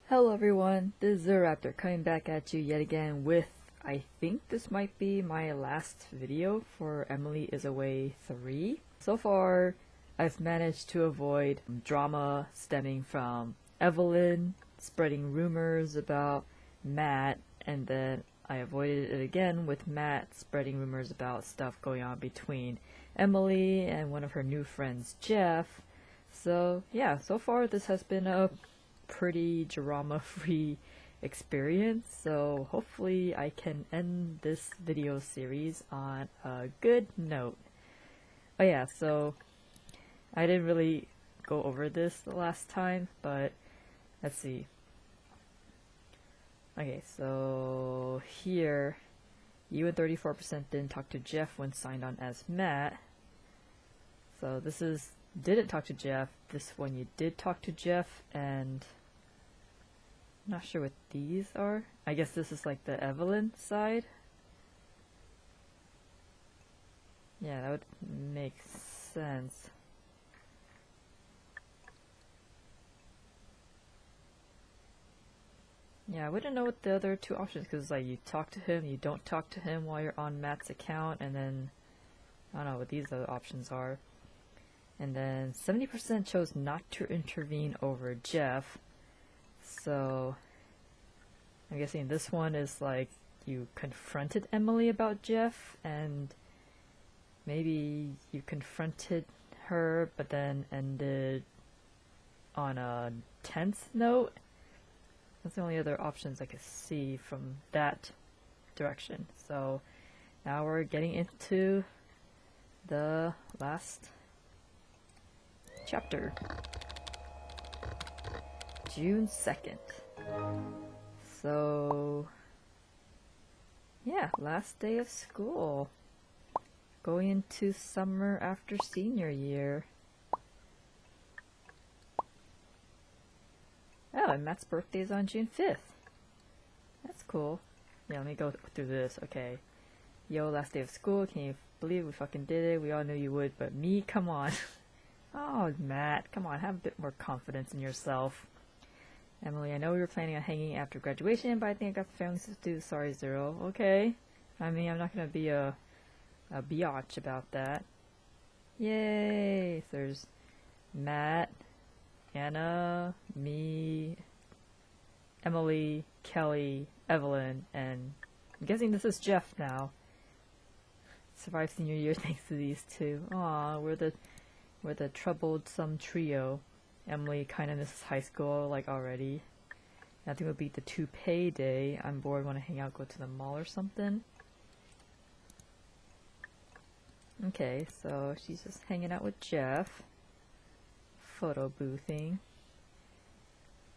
Hello everyone, this is Zeraptor coming back at you yet again with, I think this might be my last video for Emily is Away 3. So far, I've managed to avoid drama stemming from Evelyn spreading rumors about Matt, and then I avoided it again with Matt spreading rumors about stuff going on between Emily and one of her new friends, Jeff. So yeah, so far this has been a pretty drama-free experience, so hopefully I can end this video series on a good note. Oh yeah, so I didn't really go over this the last time, but let's see. Okay, so here, you and 34% didn't talk to Jeff when signed on as Matt. So this is didn't talk to Jeff. This one you did talk to Jeff, and I'm not sure what these are. I guess this is like the Evelyn side. Yeah, that would make sense. Yeah, I wouldn't know what the other two options, because like you talk to him, you don't talk to him while you're on Matt's account, and then I don't know what these other options are. And then 70% chose not to intervene over Jeff. So I'm guessing this one is like you confronted Emily about Jeff, and maybe you confronted her but then ended on a tense note. That's the only other options I could see from that direction. So now we're getting into the last chapter. June 2nd. So yeah, last day of school. Going into summer after senior year. Oh, and Matt's birthday is on June 5th. That's cool. Yeah, let me go through this. Okay. Yo, last day of school. Can you believe we fucking did it? We all knew you would, but me? Come on. Oh, Matt, come on. Have a bit more confidence in yourself. Emily, I know we were planning on hanging after graduation, but I think I got the family stuff to do. Sorry, Zero. Okay. I mean, I'm not gonna be a biatch about that. Yay! So there's Matt, Anna, me, Emily, Kelly, Evelyn, and I'm guessing this is Jeff now. Survived senior year thanks to these two. Aw, we're the troublesome trio. Emily kinda misses high school, like, already. Nothing would beat the 2 day. I'm bored, wanna hang out, go to the mall or something. Okay, so she's just hanging out with Jeff. Photo boothing.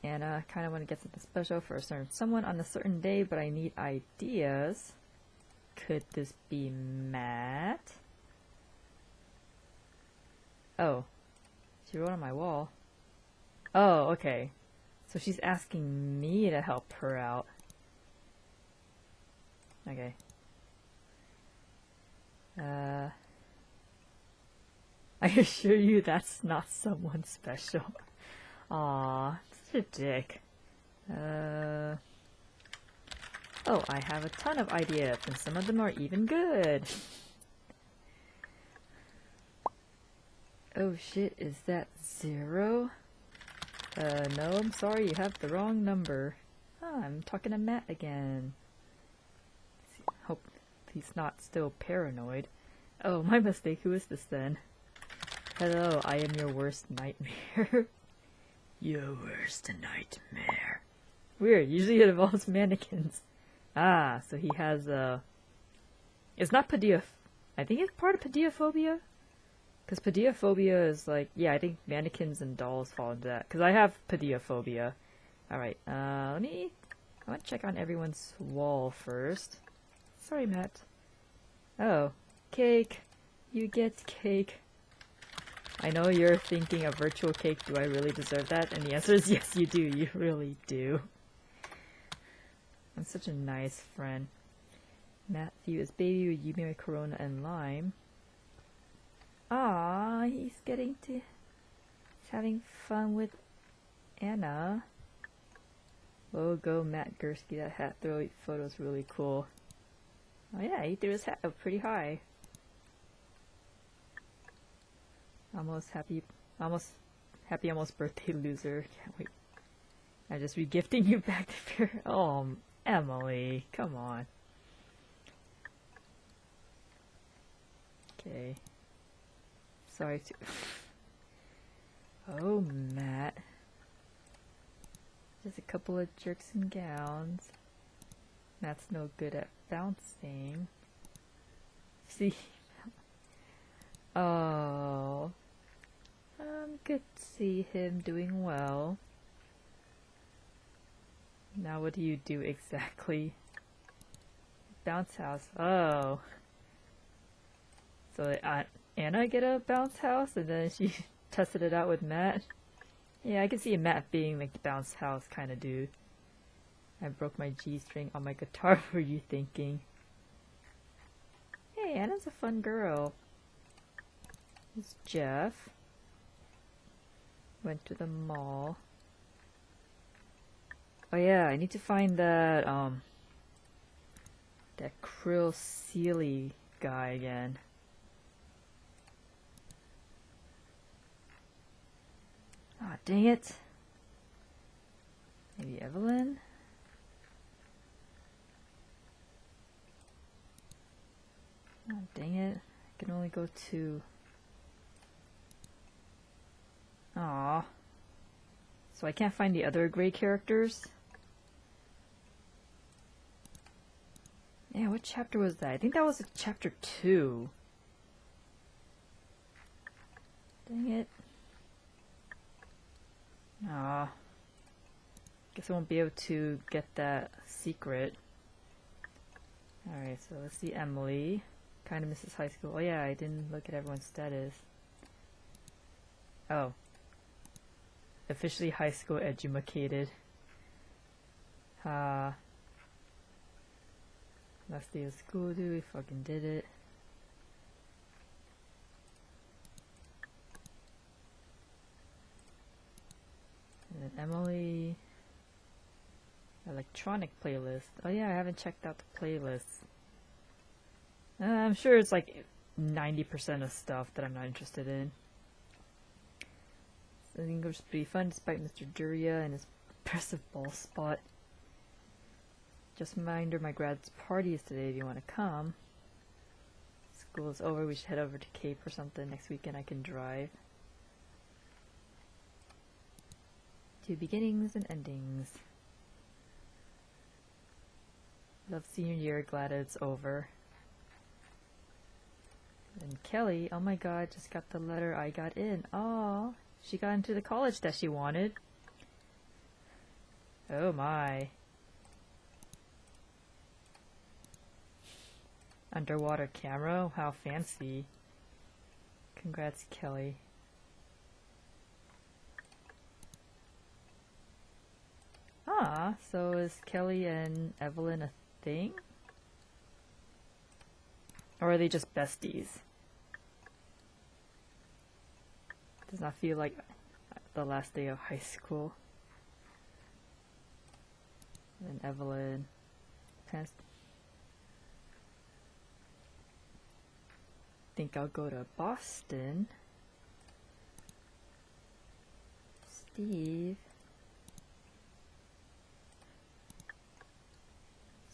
Anna, kinda wanna get something special for a certain someone on a certain day, but I need ideas. Could this be Matt? Oh, she wrote on my wall. Oh, okay. So she's asking me to help her out. Okay. I assure you that's not someone special. Aw, such a dick. Oh, I have a ton of ideas, and some of them are even good. Oh shit, is that Zero? No, I'm sorry, you have the wrong number. Ah, I'm talking to Matt again. Hope he's not still paranoid. Oh, my mistake, who is this then? Hello, I am your worst nightmare. Your worst nightmare. Weird, usually it involves mannequins. Ah, so he has it's not I think it's part of pediophobia? Because pediophobia is like, yeah, I think mannequins and dolls fall into that. Because I have pediophobia. Alright, I want to check on everyone's wall first. Sorry, Matt. Oh, cake. You get cake. I know you're thinking a virtual cake, do I really deserve that? And the answer is yes, you do. You really do. I'm such a nice friend. Matthew is baby with you made Corona and lime. Ah, he's having fun with Anna. Logo Matt Gursky. That hat photo is really cool. Oh yeah, he threw his hat up pretty high. Almost happy birthday, loser. Can't wait. I just regifting you back to fear. Oh, Emily, come on. Okay. Sorry to. Oh, Matt. Just a couple of jerks and gowns. Matt's no good at bouncing. See? Oh. Good to see him doing well. Now what do you do exactly? Bounce house. Oh. So Anna get a bounce house and then she tested it out with Matt? Yeah, I can see Matt being like the bounce house kind of dude. I broke my G-string on my guitar. What were you thinking? Hey, Anna's a fun girl. It's Jeff. Went to the mall. Oh yeah, I need to find that Krill Sealy guy again. Ah, dang it. Maybe Evelyn? Oh, dang it. I can only go to... Aww. So I can't find the other gray characters? Yeah, what chapter was that? I think that was chapter 2. Dang it. Aw. Guess I won't be able to get that secret. Alright, so let's see Emily. Kinda misses high school. Oh yeah, I didn't look at everyone's status. Oh. Officially high school edumacated. Last day of school, dude, we fucking did it. And then Emily... Electronic playlist. Oh yeah, I haven't checked out the playlist. I'm sure it's like 90% of stuff that I'm not interested in. So I think it was pretty fun despite Mr. Duria and his impressive ball spot. Just a reminder, my grad's party is today if you want to come. School is over, we should head over to Cape or something. Next weekend I can drive. To beginnings and endings. Love senior year, glad it's over. And Kelly, oh my god, just got the letter I got in. Aww, she got into the college that she wanted. Oh my. Underwater camera? How fancy. Congrats, Kelly. Ah, so is Kelly and Evelyn a thing? Or are they just besties? Does not feel like the last day of high school. And Evelyn. Think I'll go to Boston. Steve.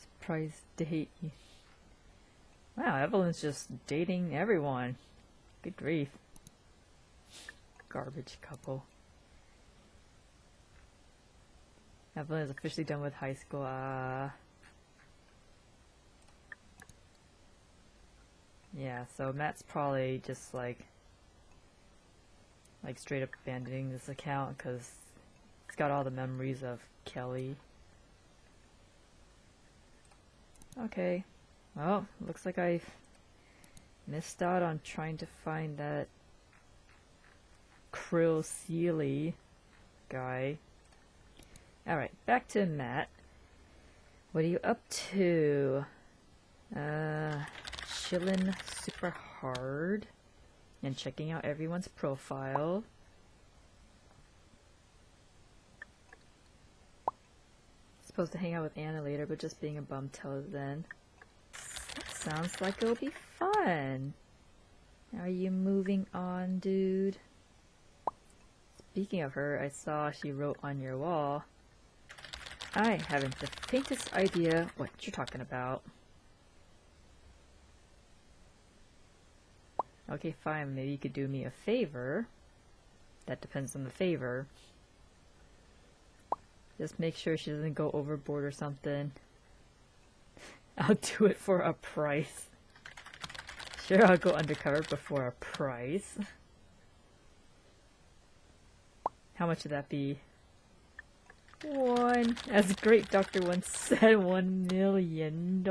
Surprise date. Wow, Evelyn's just dating everyone. Good grief. Garbage couple. Evelyn is officially done with high school. Yeah, so Matt's probably just like straight up abandoning this account because it's got all the memories of Kelly. Okay. Well, looks like I missed out on trying to find that Krill Sealy guy. Alright, back to Matt. What are you up to? Chillin' super hard and checking out everyone's profile. supposed to hang out with Anna later, but just being a bum till then. That sounds like it'll be fun. Are you moving on, dude? Speaking of her, I saw she wrote on your wall. I haven't the faintest idea what you're talking about. Okay, fine, maybe you could do me a favor. That depends on the favor. Just make sure she doesn't go overboard or something. I'll do it for a price. Sure, I'll go undercover, but for a price. How much would that be? One. As Great Doctor once said, $1 million.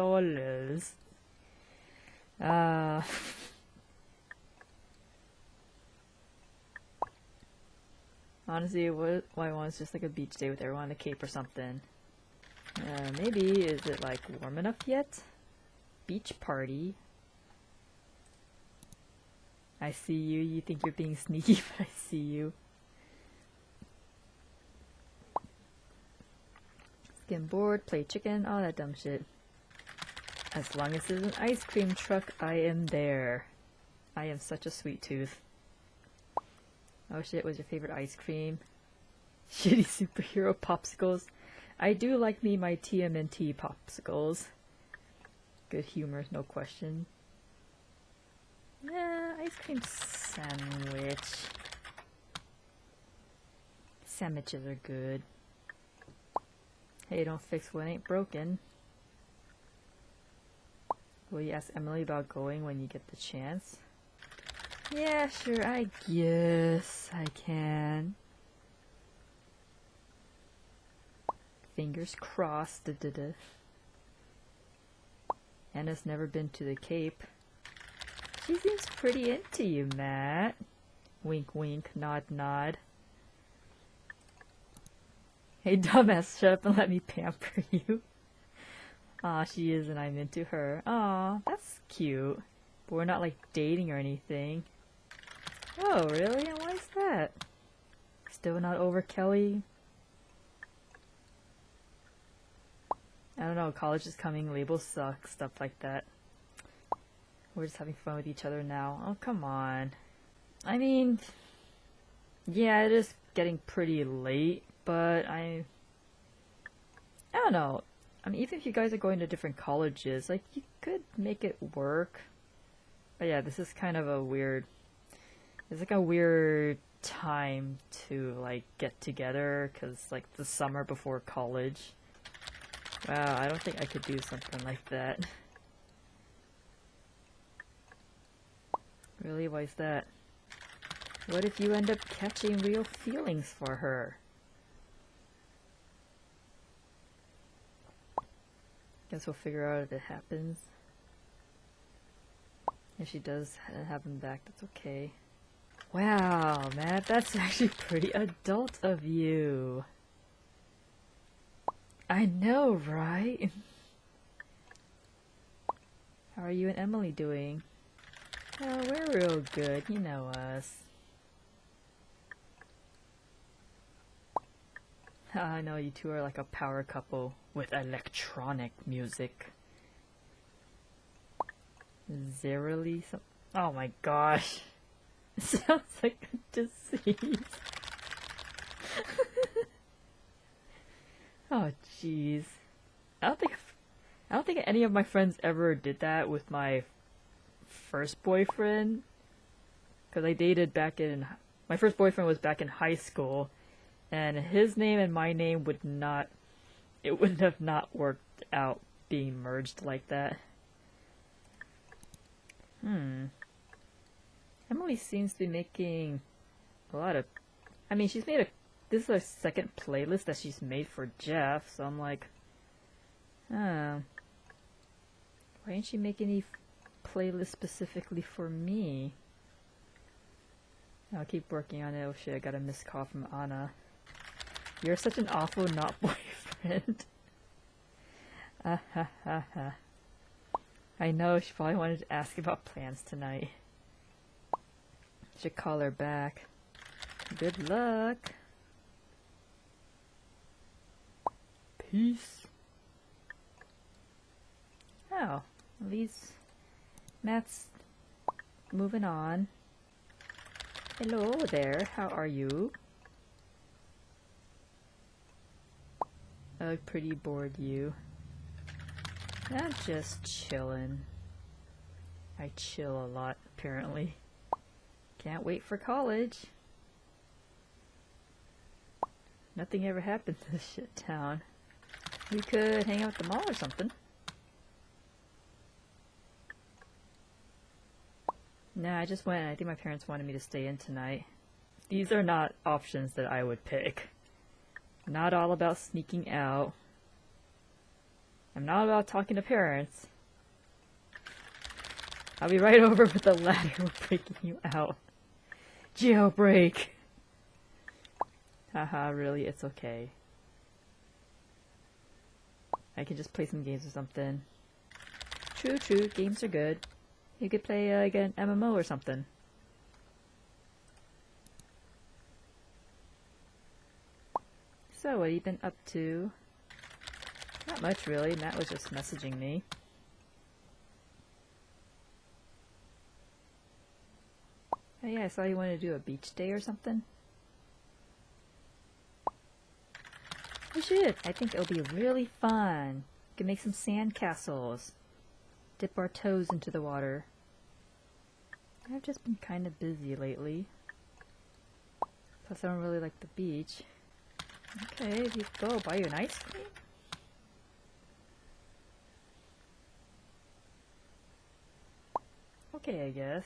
Honestly, what I want is just like a beach day with everyone on the Cape or something. Maybe, is it like warm enough yet? Beach party. I see you. You think you're being sneaky, but I see you. Skin board, play chicken, all that dumb shit. As long as there's an ice cream truck, I am there. I am such a sweet tooth. Oh shit, what's your favorite ice cream? Shitty superhero popsicles. I do like me my TMNT popsicles. Good humor, no question. Yeah, ice cream sandwich. Sandwiches are good. Hey, don't fix what ain't broken. Will you ask Emily about going when you get the chance? Yeah, sure, I guess I can. Fingers crossed. Anna's never been to the Cape. She seems pretty into you, Matt. Wink, wink, nod, nod. Hey, dumbass, shut up and let me pamper you. Aw, she is and I'm into her. Aw, that's cute. But we're not, like, dating or anything. Oh, really? And why is that? Still not over Kelly? I don't know, college is coming, labels suck, stuff like that. We're just having fun with each other now. Oh, come on. I mean, yeah, it is getting pretty late, but I don't know. I mean, even if you guys are going to different colleges, like, you could make it work. But yeah, this is kind of a weird... It's like a weird time to, like, get together, because, like, the summer before college. Wow, I don't think I could do something like that. Really? Why is that? What if you end up catching real feelings for her? Guess we'll figure out if it happens. If she does have him back, that's okay. Wow, Matt, that's actually pretty adult of you. I know, right? How are you and Emily doing? Oh, we're real good, you know us. I know you two are like a power couple with electronic music. Zerily? Oh my gosh. Sounds like a disease. Oh jeez. I don't think any of my friends ever did that with my first boyfriend. Because I dated back in... My first boyfriend was back in high school. And his name and my name would not... It would have not worked out being merged like that. Emily seems to be making a lot of... I mean, she's made a... This is her second playlist that she's made for Jeff, so I'm like... Why didn't she make any playlists specifically for me? I'll keep working on it. Oh shit, I got a missed call from Anna. You're such an awful not boyfriend. I know, she probably wanted to ask about plans tonight. Should call her back. Good luck. Peace. Oh, at least Matt's moving on. Hello there, how are you? Pretty bored you. I'm just chillin'. I chill a lot, apparently. Can't wait for college. Nothing ever happened to this shit town. We could hang out at the mall or something. Nah, I just went. I think my parents wanted me to stay in tonight. These are not options that I would pick. Not all about sneaking out. I'm not about talking to parents. I'll be right over with the ladder breaking you out. Jailbreak! Haha, really, it's okay. I can just play some games or something. True, true, games are good. You could play, like an MMO or something. So, what have you been up to? Not much, really. Matt was just messaging me. Oh yeah, I saw you wanted to do a beach day or something. We should. I think it'll be really fun. We can make some sand castles. Dip our toes into the water. I've just been kind of busy lately. Plus I don't really like the beach. Okay, if you go, I'll buy you an ice cream. Okay, I guess.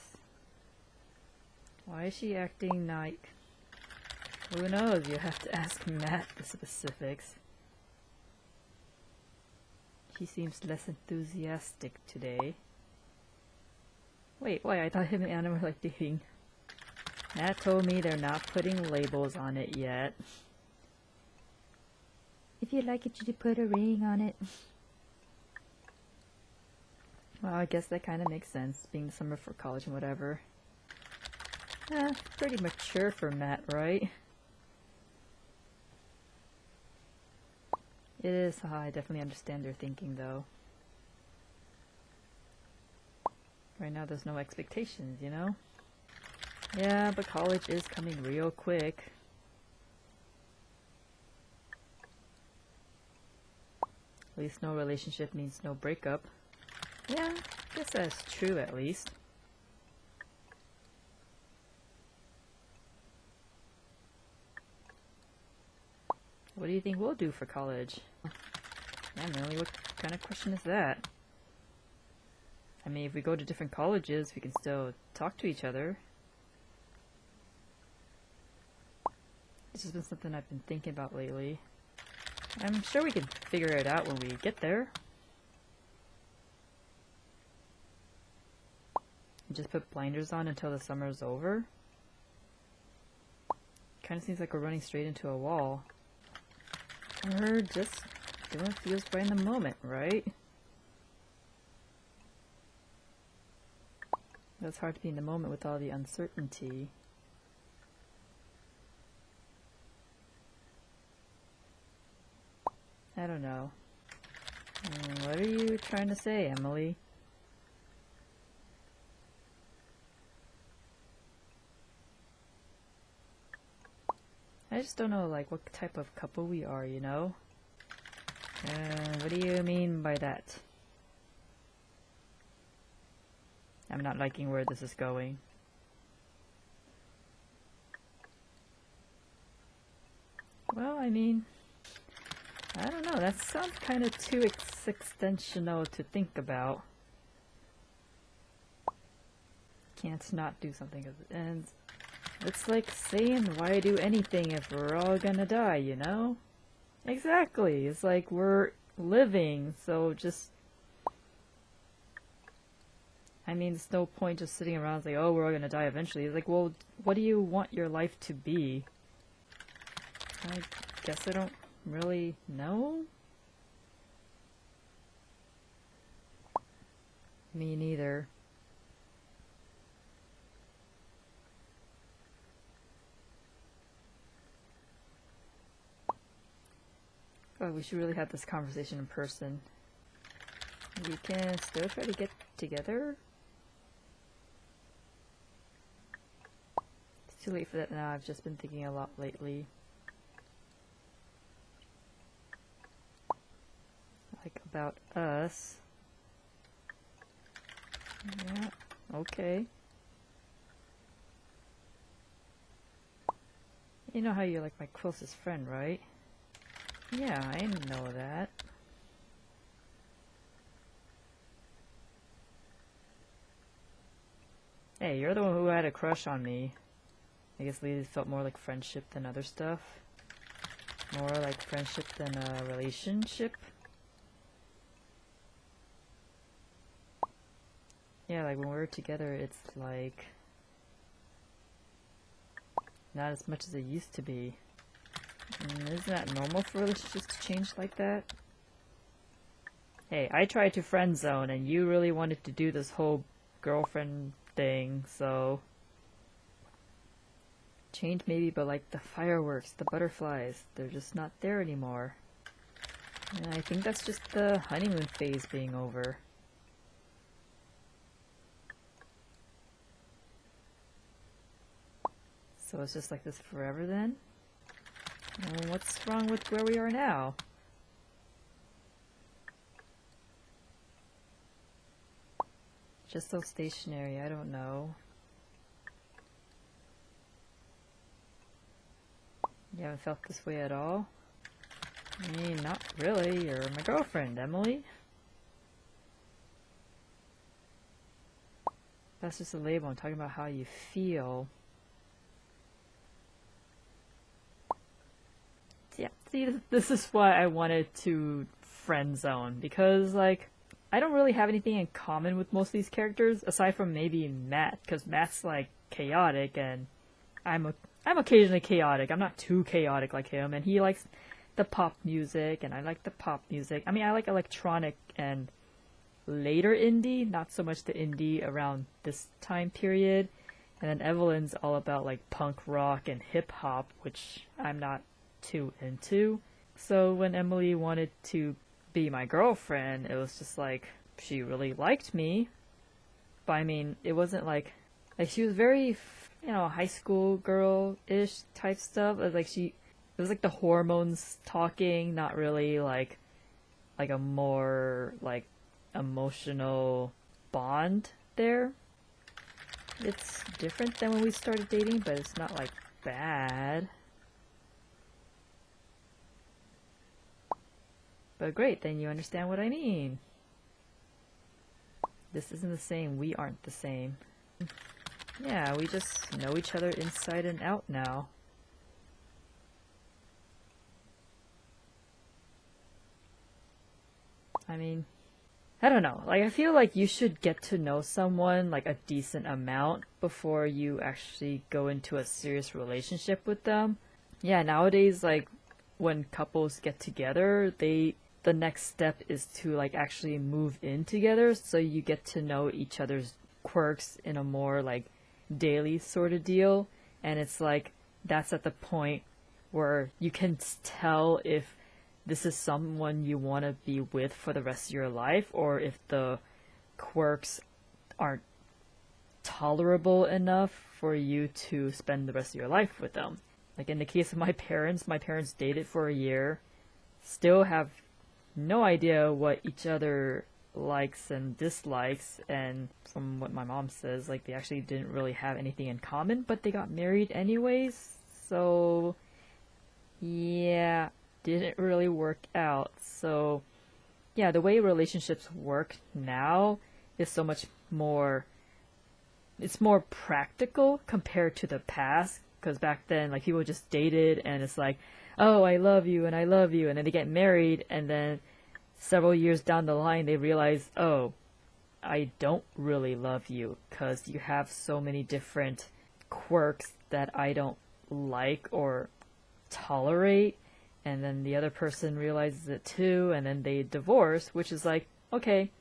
Why is she acting like... Who knows? You have to ask Matt the specifics. He seems less enthusiastic today. Wait, why? I thought him and Anna were like dating. Matt told me they're not putting labels on it yet. If you like it, you should put a ring on it. Well, I guess that kind of makes sense, being the summer for college and whatever. Pretty mature for Matt, right? It is. I definitely understand their thinking, though. Right now, there's no expectations, you know? Yeah, but college is coming real quick. At least no relationship means no breakup. Yeah, I guess that's true, at least. What do you think we'll do for college? Yeah, Millie, what kind of question is that? I mean, if we go to different colleges, we can still talk to each other. This has been something I've been thinking about lately. I'm sure we can figure it out when we get there. Just put blinders on until the summer's over? Kinda seems like we're running straight into a wall. Or just doing what feels right in the moment, right? It's hard to be in the moment with all the uncertainty. I don't know. What are you trying to say, Emily? I just don't know, like, what type of couple we are, you know? What do you mean by that? I'm not liking where this is going. Well, I mean, I don't know, that sounds kind of too extensional to think about. Can't not do something, and it's like saying, why do anything if we're all gonna die, you know? Exactly, it's like we're living, so just... I mean, there's no point just sitting around like, oh, we're all gonna die eventually. It's like, well, what do you want your life to be? I guess I don't really know? Me neither. Oh, we should really have this conversation in person. We can still try to get together. It's too late for that now. I've just been thinking a lot lately. Like about us. Yeah, okay. You know how you're like my closest friend, right? Yeah, I know that. Hey, you're the one who had a crush on me. I guess lately it felt more like friendship than other stuff. More like friendship than a relationship. Yeah, like when we're together, it's like not as much as it used to be. Isn't that normal for relationships to change like that? Hey, I tried to friend zone and you really wanted to do this whole girlfriend thing, so change maybe, but like the fireworks, the butterflies, they're just not there anymore. And I think that's just the honeymoon phase being over. So it's just like this forever then? Well, what's wrong with where we are now? Just so stationary, I don't know. You haven't felt this way at all? I mean, not really. You're my girlfriend, Emily. That's just a label. I'm talking about how you feel. Yeah, see, this is why I wanted to friend zone, because, like, I don't really have anything in common with most of these characters, aside from maybe Matt, because Matt's, like, chaotic, and I'm occasionally chaotic. I'm not too chaotic like him, and he likes the pop music, and I like the pop music. I mean, I like electronic and later indie, not so much the indie around this time period. And then Evelyn's all about, like, punk rock and hip-hop, which I'm not too into. So when Emily wanted to be my girlfriend, it was just like she really liked me, but I mean, it wasn't like she was very, you know, high school girl-ish type stuff. It was like the hormones talking, not really like a more like emotional bond there. It's different than when we started dating, but it's not like bad. But great, then you understand what I mean. This isn't the same. We aren't the same. Yeah, we just know each other inside and out now. I mean, I don't know. Like, I feel like you should get to know someone, like, a decent amount before you actually go into a serious relationship with them. Yeah, nowadays, like, when couples get together, the next step is to like actually move in together, so you get to know each other's quirks in a more like daily sort of deal. And it's like that's at the point where you can tell if this is someone you want to be with for the rest of your life, or if the quirks aren't tolerable enough for you to spend the rest of your life with them. Like in the case of my parents dated for a year, still have no idea what each other likes and dislikes, and from what my mom says, like they actually didn't really have anything in common, but they got married anyways, so yeah, didn't really work out. So yeah, the way relationships work now is so much more, it's more practical compared to the past, because back then like people just dated and it's like, oh, I love you and I love you, and then they get married, and then several years down the line they realize, oh, I don't really love you because you have so many different quirks that I don't like or tolerate, and then the other person realizes it too, and then they divorce, which is like, okay,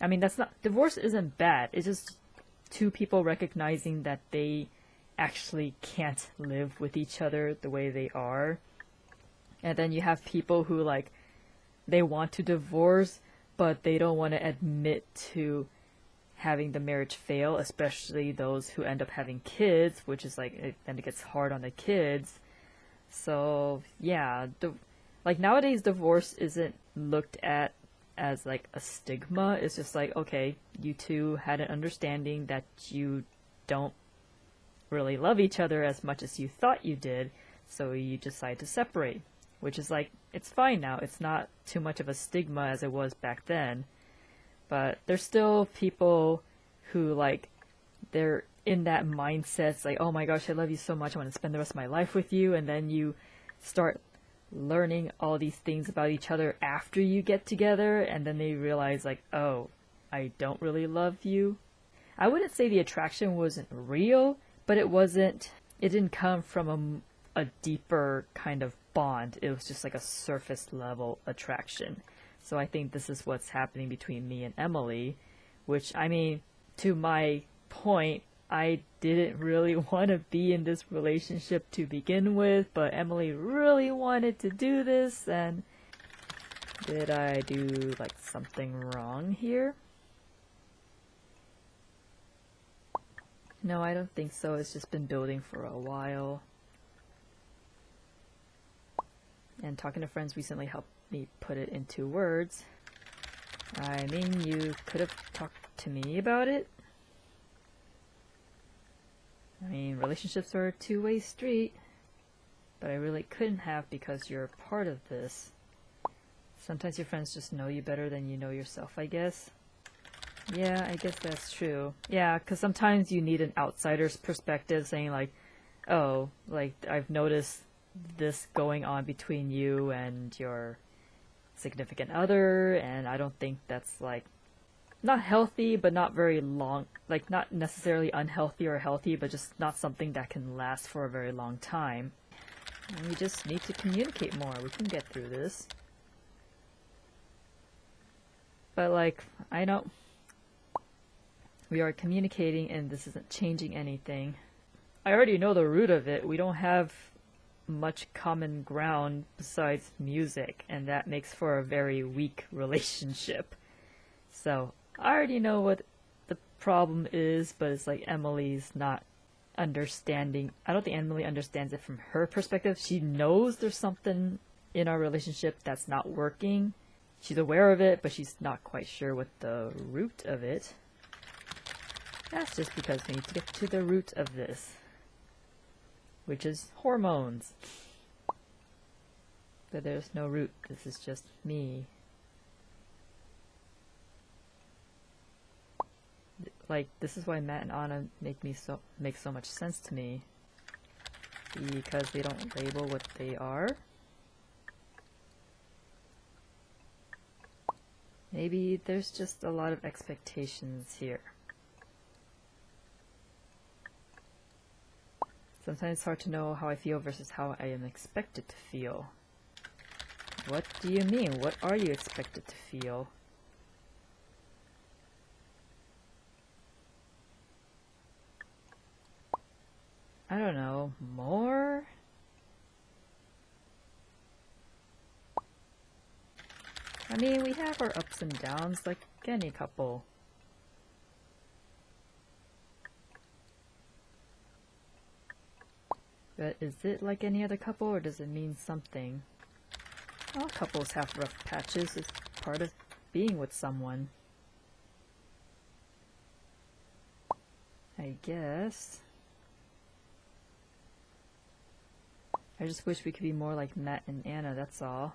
I mean, that's not, divorce isn't bad, it's just two people recognizing that they actually can't live with each other the way they are. And then you have people who like they want to divorce, but they don't want to admit to having the marriage fail, especially those who end up having kids, which is like, then it gets hard on the kids. So yeah, like nowadays divorce isn't looked at as like a stigma. It's just like, okay, you two had an understanding that you don't really love each other as much as you thought you did, so you decide to separate, which is like, it's fine now. It's not too much of a stigma as it was back then. But there's still people who, like, they're in that mindset. It's like, oh my gosh, I love you so much, I want to spend the rest of my life with you. And then you start learning all these things about each other after you get together, and then they realize, like, oh, I don't really love you. I wouldn't say the attraction wasn't real, but it didn't come from a deeper kind of bond. It was just like a surface level attraction. So I think this is what's happening between me and Emily, which, I mean, to my point, I didn't really want to be in this relationship to begin with, but Emily really wanted to do this, and did I do, like, something wrong here? No, I don't think so. It's just been building for a while. And talking to friends recently helped me put it into words. I mean, you could have talked to me about it. I mean, relationships are a two-way street, but I really couldn't have because you're a part of this. Sometimes your friends just know you better than you know yourself, I guess. Yeah, I guess that's true. Yeah, because sometimes you need an outsider's perspective saying like, oh, like, I've noticed this going on between you and your significant other, and I don't think that's, like, not healthy, but not very long, like, not necessarily unhealthy or healthy, but just not something that can last for a very long time. And we just need to communicate more. We can get through this. But, like, I don't... We are communicating and this isn't changing anything. I already know the root of it. We don't have much common ground besides music, and that makes for a very weak relationship. So I already know what the problem is, but it's like Emily's not understanding. I don't think Emily understands it from her perspective. She knows there's something in our relationship that's not working. She's aware of it, but she's not quite sure what the root of it. That's just because we need to get to the root of this, which is hormones. But there's no root. This is just me. Like, this is why Matt and Anna make so much sense to me. Because they don't label what they are. Maybe there's just a lot of expectations here. Sometimes it's hard to know how I feel versus how I am expected to feel. What do you mean? What are you expected to feel? I don't know. More? I mean, we have our ups and downs like any couple. But is it like any other couple, or does it mean something? All couples have rough patches. It's part of being with someone. I guess. I just wish we could be more like Matt and Anna, that's all.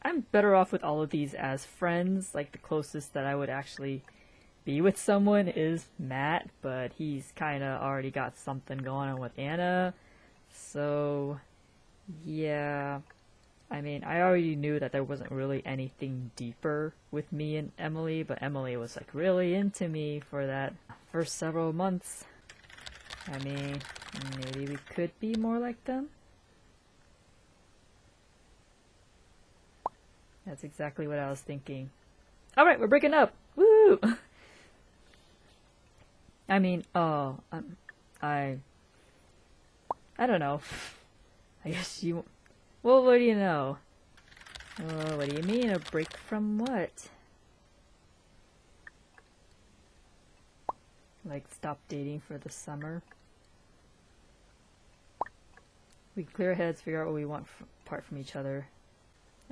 I'm better off with all of these as friends. Like, the closest that I would actually be with someone is Matt, but he's kinda already got something going on with Anna. So, yeah, I mean, I already knew that there wasn't really anything deeper with me and Emily, but Emily was like really into me for that first several months. I mean, maybe we could be more like them. That's exactly what I was thinking. Alright, we're breaking up! Woo! I mean, I don't know. I guess you... Well, what do you know? Oh, what do you mean, a break from what? Like, stop dating for the summer? We clear our heads, figure out what we want apart from each other.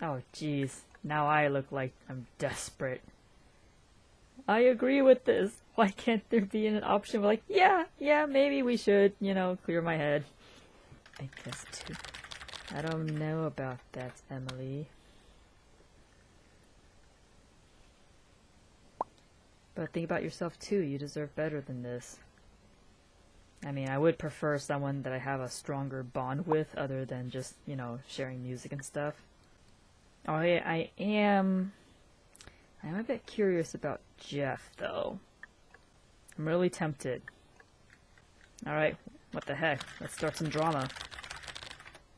Oh, jeez. Now I look like I'm desperate. I agree with this. Why can't there be an option where, like, yeah, maybe we should, you know, clear my head. I guess too. I don't know about that, Emily. But think about yourself too. You deserve better than this. I mean, I would prefer someone that I have a stronger bond with other than just, you know, sharing music and stuff. Oh, yeah, I'm a bit curious about Jeff, though. I'm really tempted. Alright, what the heck? Let's start some drama.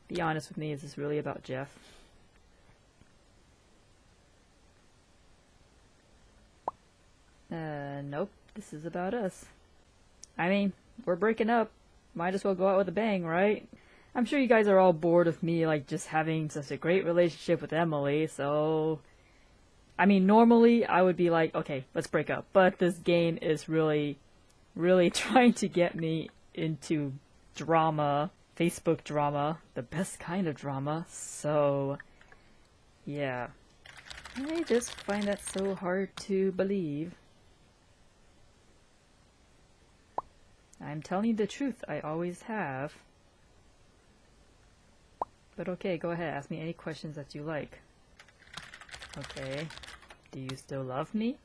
Be honest with me, is this really about Jeff? Nope. This is about us. I mean, we're breaking up. Might as well go out with a bang, right? I'm sure you guys are all bored of me, like, just having such a great relationship with Emily, so... I mean, normally I would be like, okay, let's break up. But this game is really, really trying to get me into drama, Facebook drama, the best kind of drama, so... yeah. I just find that so hard to believe. I'm telling you the truth, I always have. But okay, go ahead, ask me any questions that you like. Okay. Do you still love me?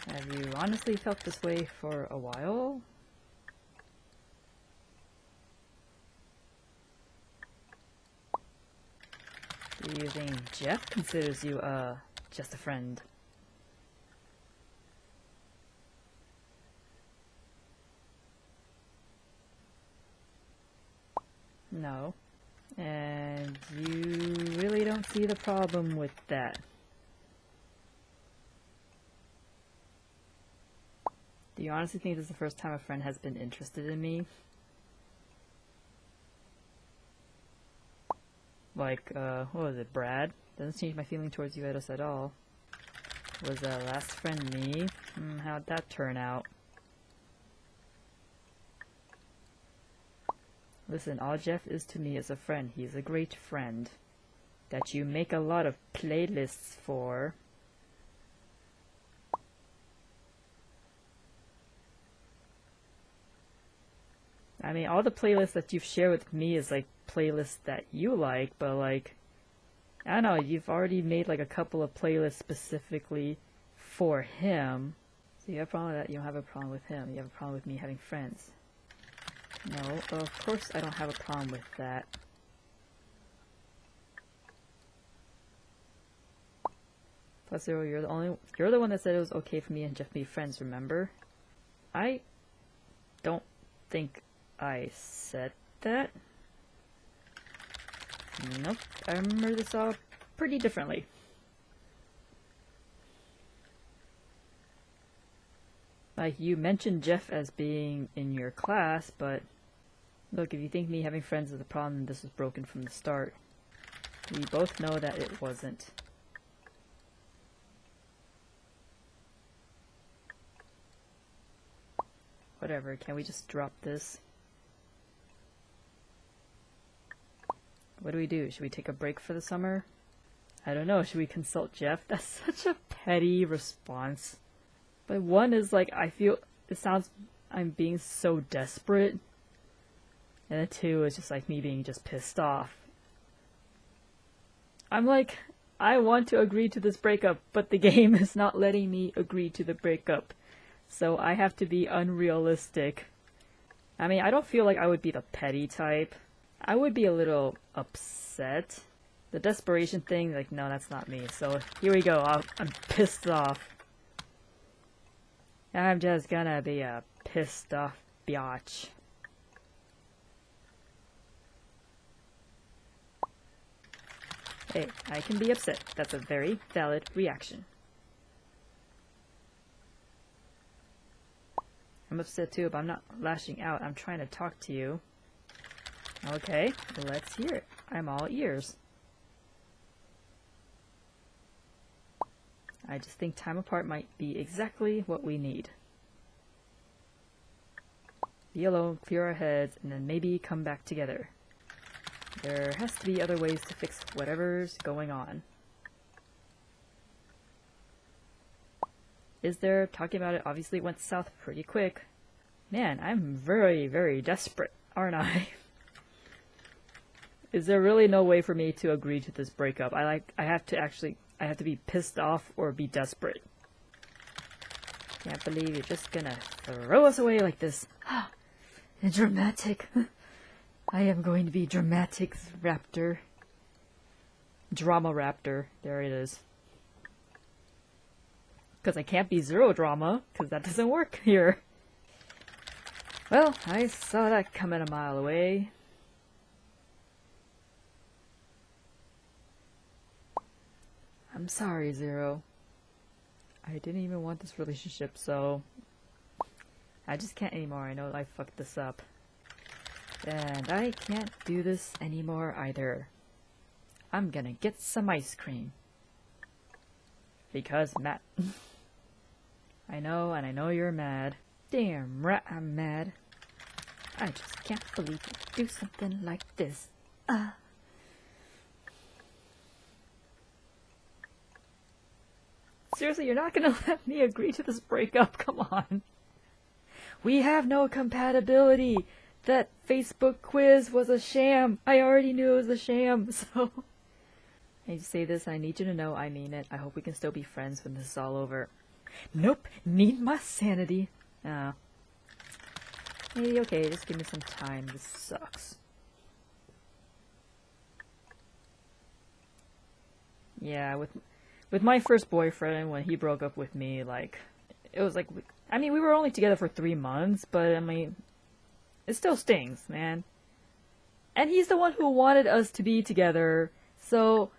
Have you honestly felt this way for a while? Do you think Jeff considers you, just a friend? No. And you really don't see the problem with that. Do you honestly think this is the first time a friend has been interested in me? Like, what was it, Brad? Doesn't change my feeling towards you at all. Was that last friend me? How'd that turn out? Listen, all Jeff is to me is a friend. He's a great friend. That you make a lot of playlists for. I mean, all the playlists that you've shared with me is like playlists that you like, but like, I don't know, you've already made like a couple of playlists specifically for him. So you have a problem with that, you don't have a problem with him. You have a problem with me having friends. No, of course I don't have a problem with that. Plus, you're the one that said it was okay for me and Jeff to be friends, remember? I don't think I said that. Nope, I remember this all pretty differently. Like, you mentioned Jeff as being in your class, but look, if you think me having friends is the problem, then this was broken from the start. We both know that it wasn't. Whatever, can we just drop this? What do we do? Should we take a break for the summer? I don't know, should we consult Jeff? That's such a petty response. But one is like, I feel, it sounds, I'm being so desperate. And then two is just like me being just pissed off. I'm like, I want to agree to this breakup, but the game is not letting me agree to the breakup. So I have to be unrealistic. I mean, I don't feel like I would be the petty type. I would be a little upset. The desperation thing, like, no, that's not me. So here we go, I'm pissed off. I'm just gonna be a pissed off biatch. Hey, I can be upset. That's a very valid reaction. I'm upset too, but I'm not lashing out. I'm trying to talk to you. Okay, let's hear it. I'm all ears. I just think time apart might be exactly what we need. Be alone, clear our heads, and then maybe come back together. There has to be other ways to fix whatever's going on. Is there? Talking about it obviously went south pretty quick. Man, I'm very, very desperate, aren't I? Is there really no way for me to agree to this breakup? I have to be pissed off or be desperate. Can't believe you're just gonna throw us away like this. Dramatic. I am going to be dramatic raptor. Drama raptor. There it is. Because I can't be zero drama, because that doesn't work here. Well, I saw that coming a mile away. I'm sorry, Zero. I didn't even want this relationship, so I just can't anymore. I know I fucked this up. And I can't do this anymore either. I'm gonna get some ice cream. Because Matt. I know, and I know you're mad. Damn right I'm mad. I just can't believe you do something like this. Seriously, you're not gonna let me agree to this breakup? Come on. We have no compatibility. That Facebook quiz was a sham. I already knew it was a sham, so... I say this, I need you to know I mean it. I hope we can still be friends when this is all over. Nope, need my sanity. Maybe okay, just give me some time. This sucks. Yeah, with my first boyfriend, when he broke up with me, like, it was like, I mean, we were only together for 3 months, but I mean, it still stings, man. And he's the one who wanted us to be together, so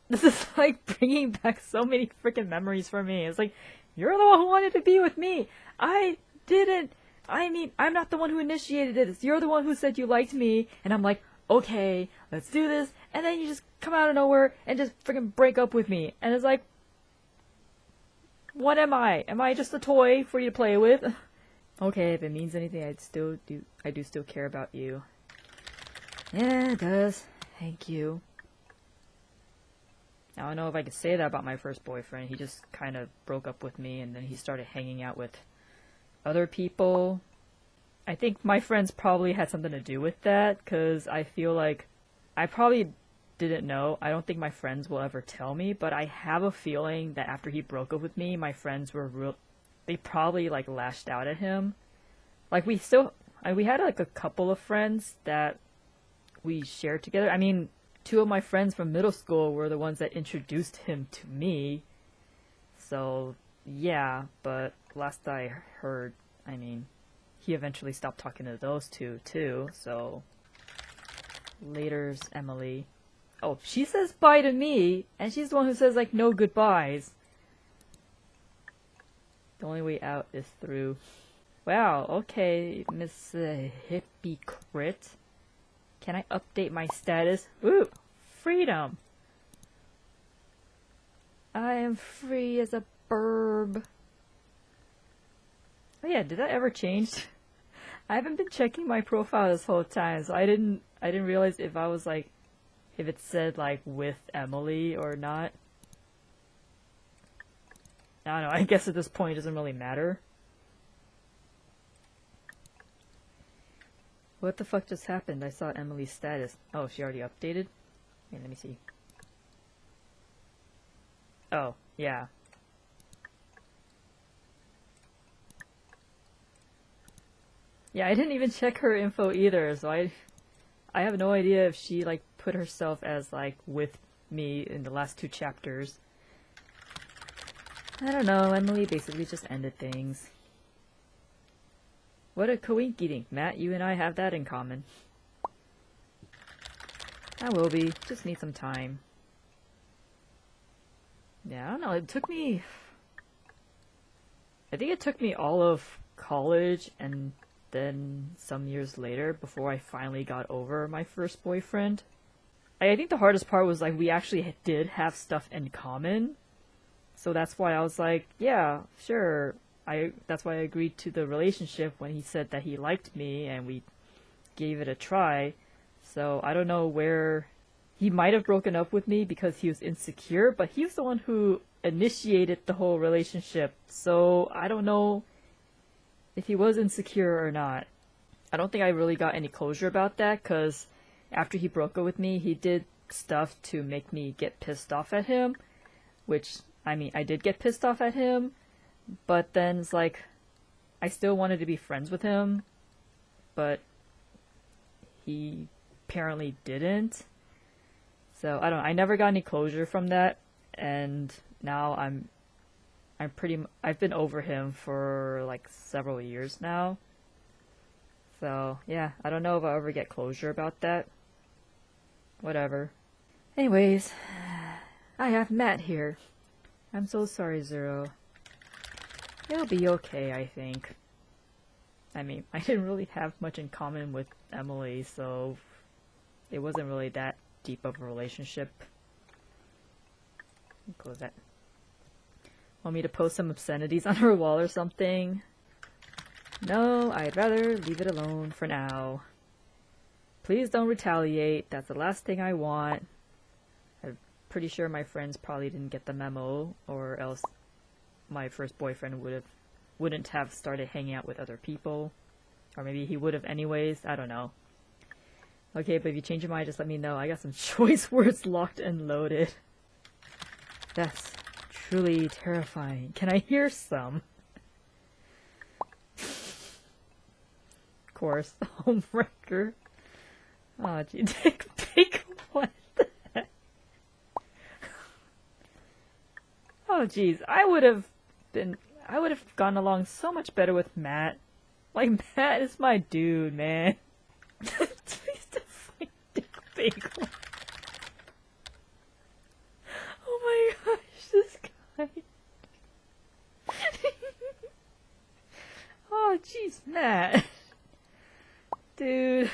this is like bringing back so many freaking memories for me. It's like, you're the one who wanted to be with me. I didn't. I mean, I'm not the one who initiated this. You're the one who said you liked me, and I'm like, okay, let's do this. And then you just come out of nowhere and just freaking break up with me. And it's like, what am I? Am I just a toy for you to play with? Okay, if it means anything, I do still care about you. Yeah, it does. Thank you. Now, I don't know if I could say that about my first boyfriend. He just kind of broke up with me, and then he started hanging out with other people. I think my friends probably had something to do with that, because I feel like I probably didn't know. I don't think my friends will ever tell me, but I have a feeling that after he broke up with me, my friends were they probably, like, lashed out at him. Like, we had, like, a couple of friends that we shared together. I mean, 2 of my friends from middle school were the ones that introduced him to me. So, yeah, but last I heard, I mean, he eventually stopped talking to those 2, too, so... Later's Emily. Oh, she says bye to me, and she's the one who says, like, no goodbyes. The only way out is through. Wow, okay, Miss Hippie Crit. Can I update my status? Ooh, freedom. I am free as a bird. Oh yeah, did that ever change? I haven't been checking my profile this whole time, so I didn't realize if I was like, if it said like with Emily or not. I don't know, I guess at this point it doesn't really matter. What the fuck just happened? I saw Emily's status. Oh, she already updated? Wait, let me see. Oh, yeah. Yeah, I didn't even check her info either, so I have no idea if she, like, put herself as, like, with me in the last 2 chapters. I don't know, Emily basically just ended things. What a coinky dink, Matt. You and I have that in common. I will be. Just need some time. Yeah, I don't know. It took me... I think it took me all of college and then some years later, before I finally got over my first boyfriend. I think the hardest part was like we actually did have stuff in common. So that's why I was like, yeah, sure. That's why I agreed to the relationship when he said that he liked me and we gave it a try. So I don't know where he might have broken up with me because he was insecure, but he was the one who initiated the whole relationship. So I don't know if he was insecure or not. I don't think I really got any closure about that because after he broke up with me, he did stuff to make me get pissed off at him, which, I mean, I did get pissed off at him, but then it's like, I still wanted to be friends with him, but he apparently didn't. So, I never got any closure from that, and now I've been over him for like several years now. So, yeah, I don't know if I'll ever get closure about that. Whatever. Anyways, I have Matt here. I'm so sorry, Zero. It'll be okay, I think. I mean, I didn't really have much in common with Emily, so it wasn't really that deep of a relationship. Close that. Want me to post some obscenities on her wall or something? No, I'd rather leave it alone for now. Please don't retaliate. That's the last thing I want. I'm pretty sure my friends probably didn't get the memo, or else my first boyfriend wouldn't have started hanging out with other people. Or maybe he would have anyways. I don't know. Okay, but if you change your mind, just let me know. I got some choice words locked and loaded. That's truly terrifying. Can I hear some? Of course, homewrecker. Oh, gee, dick pic, what the heck? Oh, jeez, I would have gone along so much better with Matt. Like, Matt is my dude, man. Please don't find dick pic. Oh my gosh, this guy. Oh, jeez, Matt. Dude.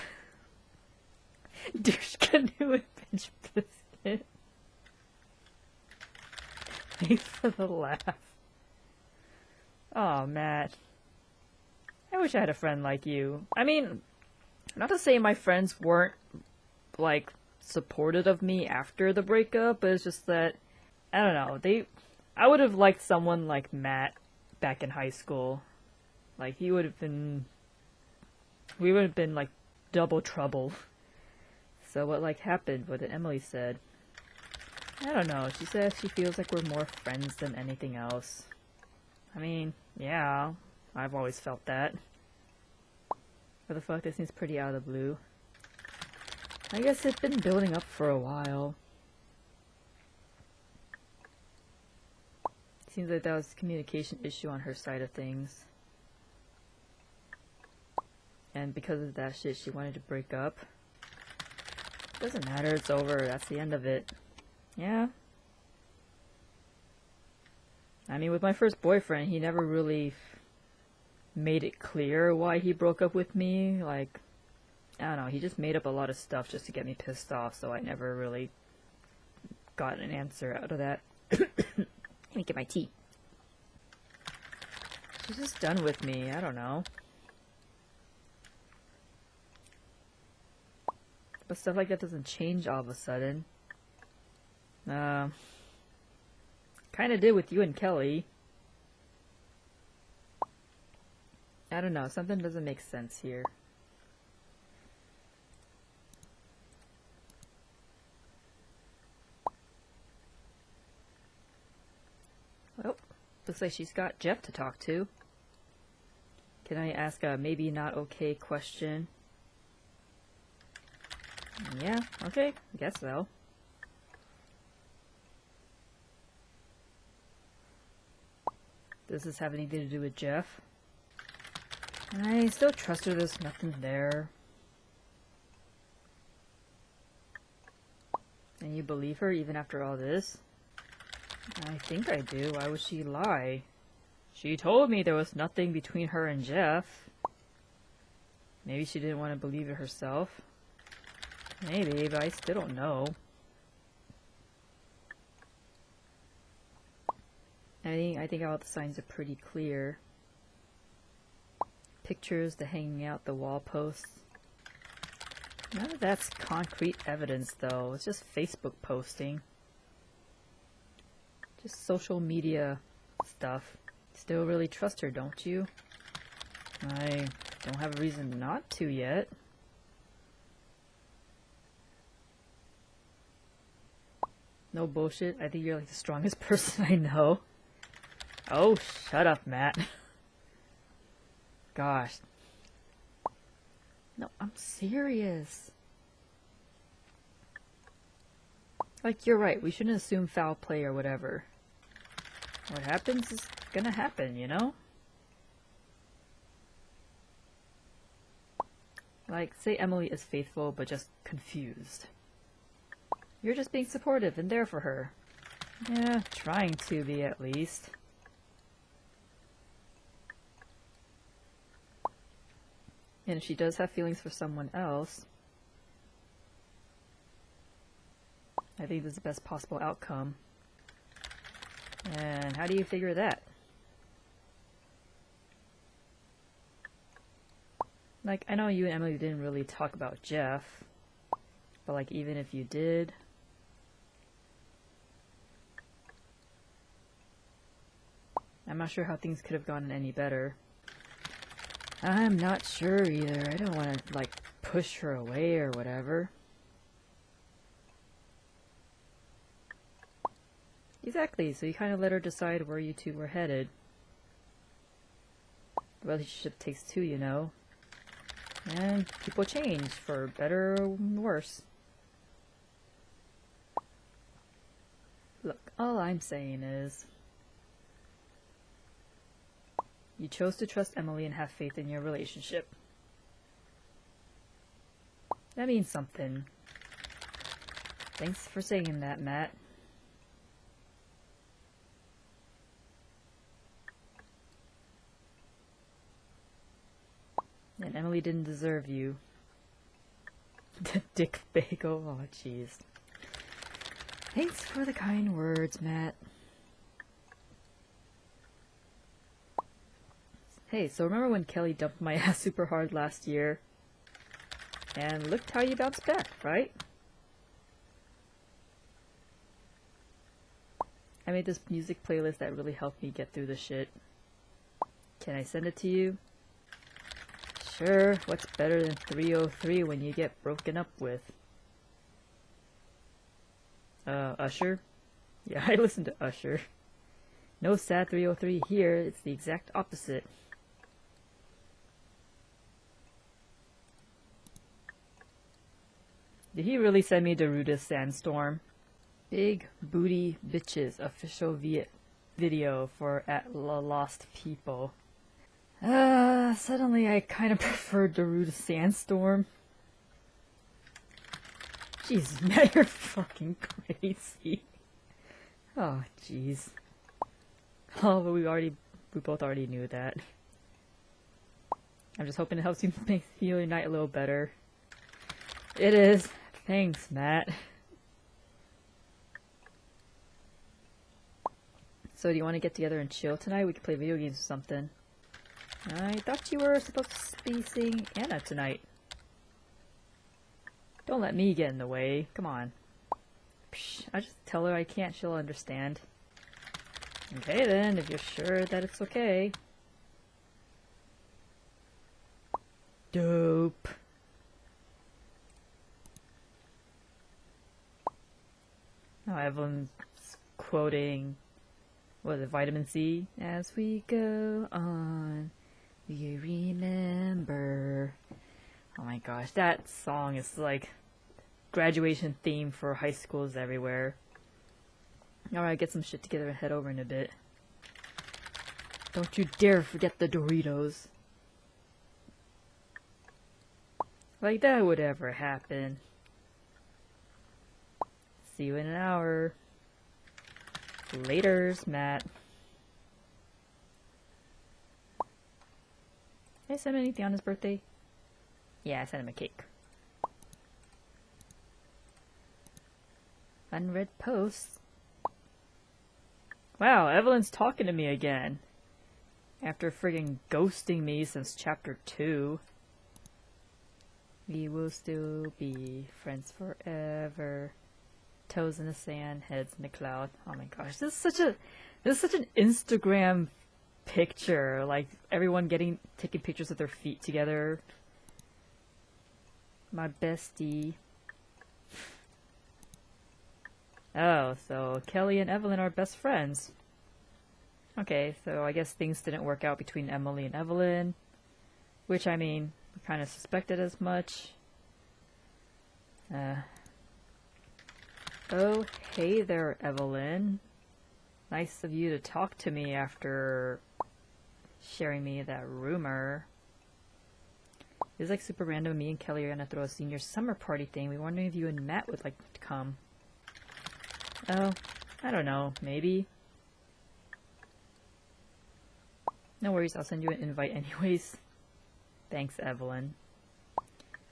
Douche canoe and pinch biscuit. Thanks for the laugh. Oh, Matt. I wish I had a friend like you. I mean, not to say my friends weren't, like, supportive of me after the breakup, but it's just that, I don't know, I would have liked someone like Matt back in high school. Like, we would have been, like, double trouble. So what, like, happened? What did Emily said? I don't know. She says she feels like we're more friends than anything else. I mean, yeah. I've always felt that. What the fuck? This seems pretty out of the blue. I guess it's been building up for a while. Seems like that was a communication issue on her side of things. And because of that shit, she wanted to break up. Doesn't matter, it's over. That's the end of it. Yeah. I mean, with my first boyfriend, he never really made it clear why he broke up with me. Like, I don't know, he just made up a lot of stuff just to get me pissed off, so I never really got an answer out of that. Let me get my tea. She's just done with me, I don't know. But stuff like that doesn't change all of a sudden. Kinda did with you and Kelly. I don't know, something doesn't make sense here. Well, looks like she's got Jeff to talk to. Can I ask a maybe not okay question? Yeah, okay, I guess so. Does this have anything to do with Jeff? I still trust her, there's nothing there. And you believe her even after all this? I think I do. Why would she lie? She told me there was nothing between her and Jeff. Maybe she didn't want to believe it herself. Maybe, but I still don't know. I think all the signs are pretty clear. Pictures, the hanging out, the wall posts. None of that's concrete evidence, though. It's just Facebook posting. Just social media stuff. Still really trust her, don't you? I don't have a reason not to yet. No bullshit. I think you're like the strongest person I know. Oh, shut up, Matt. Gosh. No, I'm serious. Like, you're right. We shouldn't assume foul play or whatever. What happens is gonna happen, you know? Like, say Emily is faithful but just confused. You're just being supportive and there for her. Yeah, trying to be at least. And if she does have feelings for someone else, I think this is the best possible outcome. And how do you figure that? Like, I know you and Emily didn't really talk about Jeff, but like, even if you did, I'm not sure how things could have gotten any better. I'm not sure either. I don't want to, like, push her away or whatever. Exactly, so you kind of let her decide where you two were headed. The relationship takes two, you know. And people change, for better or worse. Look, all I'm saying is, you chose to trust Emily and have faith in your relationship. That means something. Thanks for saying that, Matt. And Emily didn't deserve you. Dick Bagel. Oh, jeez. Thanks for the kind words, Matt. Hey, so remember when Kelly dumped my ass super hard last year? And look how you bounced back, right? I made this music playlist that really helped me get through the shit. Can I send it to you? Sure, what's better than 303 when you get broken up with? Usher? Yeah, I listen to Usher. No sad 303 here, it's the exact opposite. Did he really send me Darude Sandstorm? Big Booty Bitches official video for at Lost People. Suddenly I kind of prefer Darude Sandstorm. Jesus, man, you're fucking crazy. Oh, jeez. Oh, but we both already knew that. I'm just hoping it helps you make your night a little better. It is. Thanks, Matt. So, do you want to get together and chill tonight? We could play video games or something. I thought you were supposed to be seeing Anna tonight. Don't let me get in the way. Come on. Psh, I just tell her I can't. She'll understand. Okay then, if you're sure that it's okay. Dope. Now Evelyn's quoting, what is it, Vitamin C? As we go on, we remember. Oh my gosh, that song is like graduation theme for high schools everywhere. Alright, get some shit together and head over in a bit. Don't you dare forget the Doritos. Like that would ever happen. See you in an hour. Laters, Matt. Did I send him anything on his birthday? Yeah, I sent him a cake. Unread posts. Wow, Evelyn's talking to me again. After friggin' ghosting me since chapter 2. We will still be friends forever. Toes in the sand, heads in the cloud. Oh my gosh, this is such an Instagram picture. Like everyone taking pictures of their feet together. My bestie. Oh, so Kelly and Evelyn are best friends. Okay, so I guess things didn't work out between Emily and Evelyn. Which, I mean, we kind of suspected as much. Oh, hey there, Evelyn. Nice of you to talk to me after sharing me that rumor. It's like super random. Me and Kelly are gonna throw a senior summer party thing. We were wondering if you and Matt would like to come. Oh, I don't know. Maybe. No worries. I'll send you an invite anyways. Thanks, Evelyn.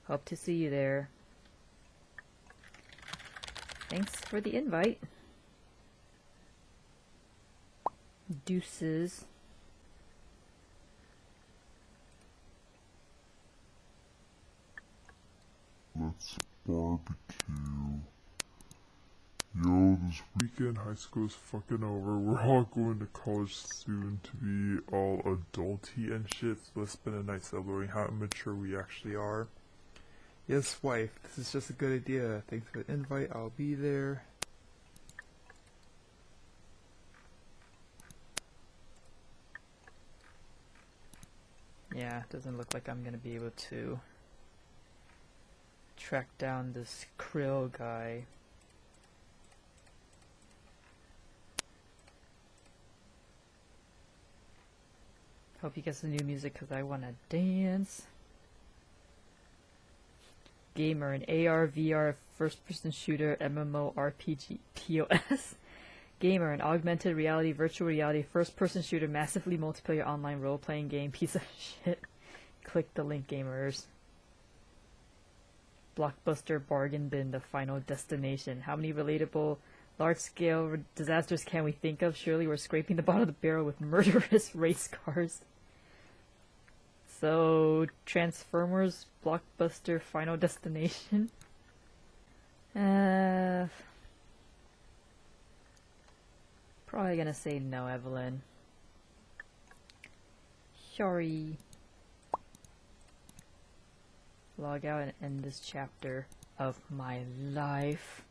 Hope to see you there. Thanks for the invite. Deuces. Let's barbecue. Yo, this weekend high school is fucking over. We're all going to college soon to be all adulty and shit. So let's spend a night celebrating how immature we actually are. Yes, wife, this is just a good idea. Thanks for the invite, I'll be there. Yeah, doesn't look like I'm gonna be able to track down this Krill guy. Hope he gets the new music because I want to dance. Gamer, an AR, VR, first-person shooter, MMO, RPG, POS. Gamer, an augmented reality, virtual reality, first-person shooter, massively multiplayer online role-playing game, piece of shit. Click the link, gamers. Blockbuster bargain bin, the final destination. How many relatable, large-scale disasters can we think of? Surely we're scraping the bottom of the barrel with murderous race cars. So, Transformers, Blockbuster, Final Destination. Probably gonna say no, Evelyn. Sorry. Log out and end this chapter of my life.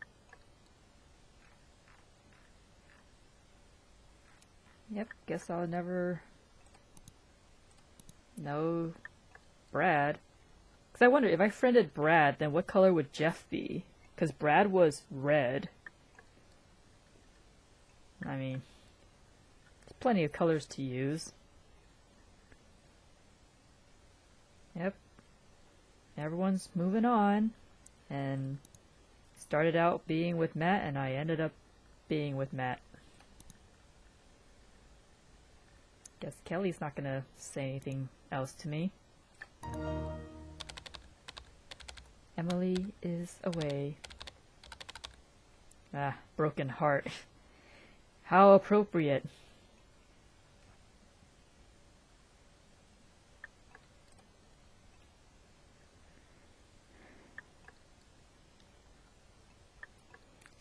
Yep, guess I'll never know Brad. Because I wonder, if I friended Brad, then what color would Jeff be? Because Brad was red. I mean, there's plenty of colors to use. Yep. Everyone's moving on. And started out being with Matt, and I ended up being with Matt. Guess Kelly's not gonna say anything else to me. Emily is away. Ah, broken heart. How appropriate.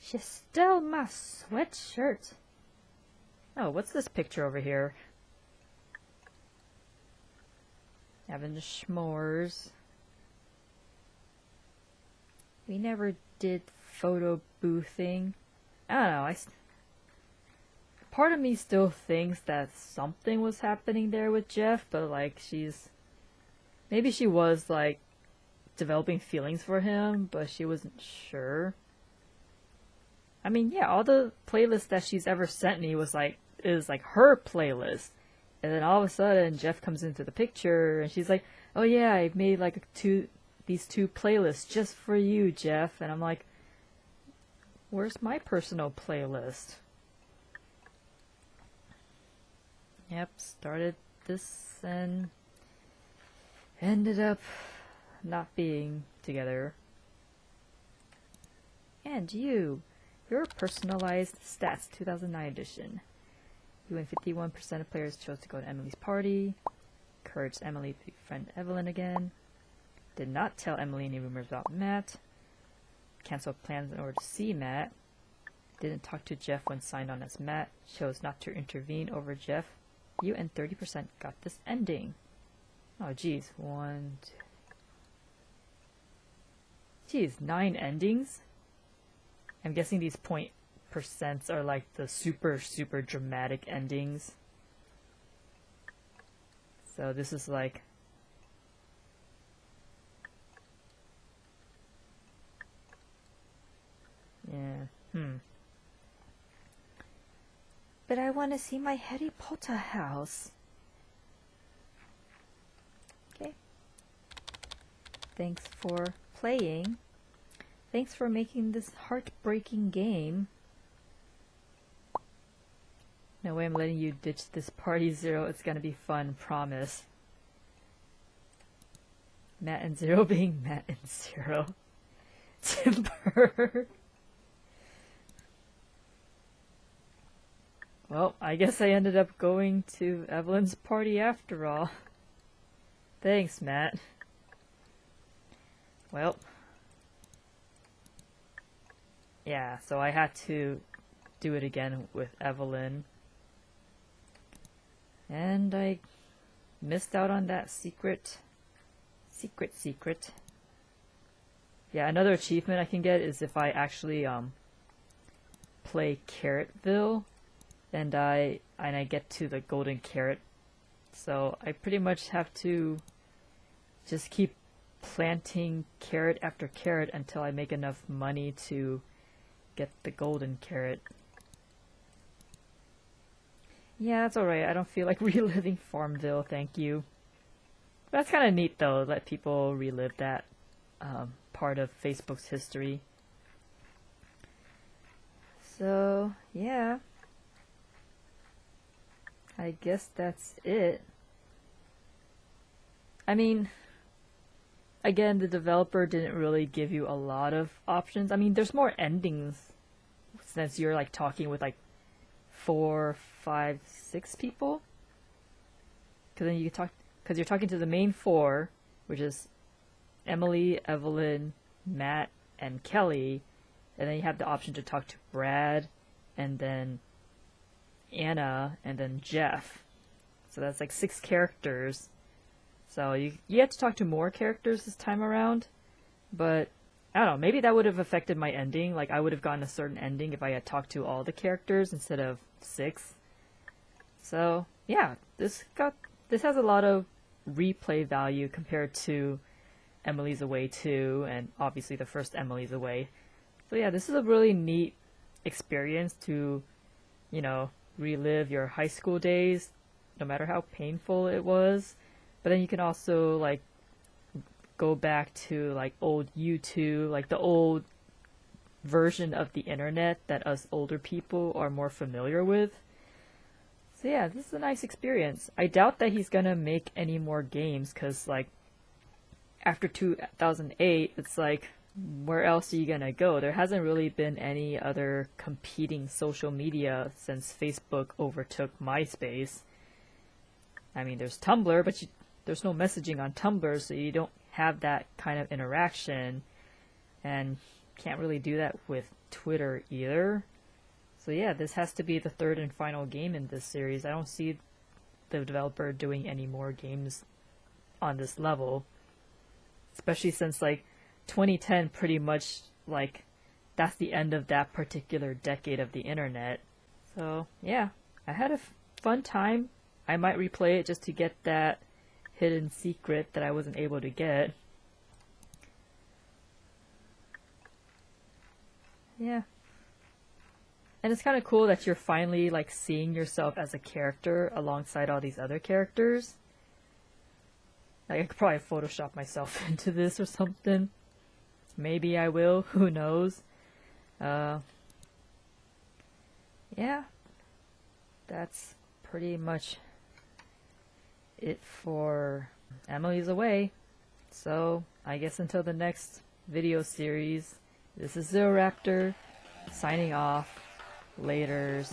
She stole my sweatshirt. Oh, what's this picture over here? Having s'mores. We never did photo boothing. I don't know. Part of me still thinks that something was happening there with Jeff, but like maybe she was like developing feelings for him, but she wasn't sure. I mean, yeah, all the playlists that she's ever sent me is like her playlist. And then all of a sudden, Jeff comes into the picture, and she's like, "Oh yeah, I made like these two playlists just for you, Jeff." And I'm like, "Where's my personal playlist?" Yep, started this and ended up not being together. And your personalized stats 2009 edition. You and 51% of players chose to go to Emily's party. Encouraged Emily to befriend Evelyn again. Did not tell Emily any rumors about Matt. Canceled plans in order to see Matt. Didn't talk to Jeff when signed on as Matt. Chose not to intervene over Jeff. You and 30% got this ending. Oh geez, 9 endings? I'm guessing these point percents are like the super dramatic endings. So this is like But I want to see my Harry Potter house. Okay. Thanks for playing. Thanks for making this heartbreaking game. No way I'm letting you ditch this party, Zero. It's gonna be fun, promise. Matt and Zero being Matt and Zero. Timber. Well, I guess I ended up going to Evelyn's party after all. Thanks, Matt. Well. Yeah, so I had to do it again with Evelyn. And I missed out on that secret. Yeah, another achievement I can get is if I actually play Carrotville. And I get to the golden carrot. So I pretty much have to just keep planting carrot after carrot until I make enough money to get the golden carrot. Yeah, that's alright. I don't feel like reliving Farmville, thank you. That's kind of neat though, let people relive that part of Facebook's history. So, yeah. I guess that's it. I mean, again, the developer didn't really give you a lot of options. I mean, there's more endings since you're like talking with like 4, 5, 6 people. Because then you talk, because you're talking to the main 4, which is Emily, Evelyn, Matt, and Kelly, and then you have the option to talk to Brad, and then Anna, and then Jeff. So that's like 6 characters. So you have to talk to more characters this time around. But I don't know, maybe that would have affected my ending. Like I would have gotten a certain ending if I had talked to all the characters instead of 6. So yeah, this has a lot of replay value compared to Emily's Away 2 and obviously the first Emily's Away. So yeah, this is a really neat experience to, you know, relive your high school days, no matter how painful it was. But then you can also like go back to like old YouTube, like the old version of the internet that us older people are more familiar with. So yeah, this is a nice experience. I doubt that he's gonna make any more games because like after 2008, it's like, where else are you gonna go? There hasn't really been any other competing social media since Facebook overtook MySpace. I mean, there's Tumblr, but there's no messaging on Tumblr, so you don't have that kind of interaction, and can't really do that with Twitter either. So yeah, this has to be the 3rd and final game in this series. I don't see the developer doing any more games on this level, especially since like 2010 pretty much like that's the end of that particular decade of the internet. So yeah, I had a fun time. I might replay it just to get that hidden secret that I wasn't able to get. Yeah. And it's kind of cool that you're finally like seeing yourself as a character alongside all these other characters. Like I could probably Photoshop myself into this or something. Maybe I will, who knows. Yeah. That's pretty much it for Emily's Away. So I guess until the next video series, this is Zeroraptor, signing off. Laters.